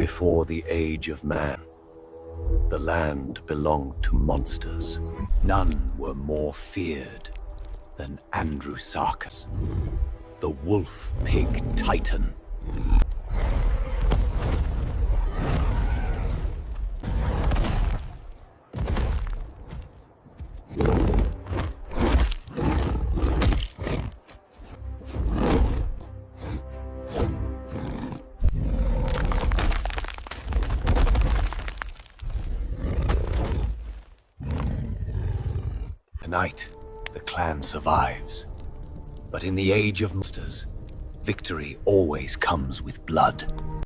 Before the age of man, the land belonged to monsters. None were more feared than Andrewsarchus, the wolf-pig titan. Tonight, the clan survives. But in the age of monsters, victory always comes with blood.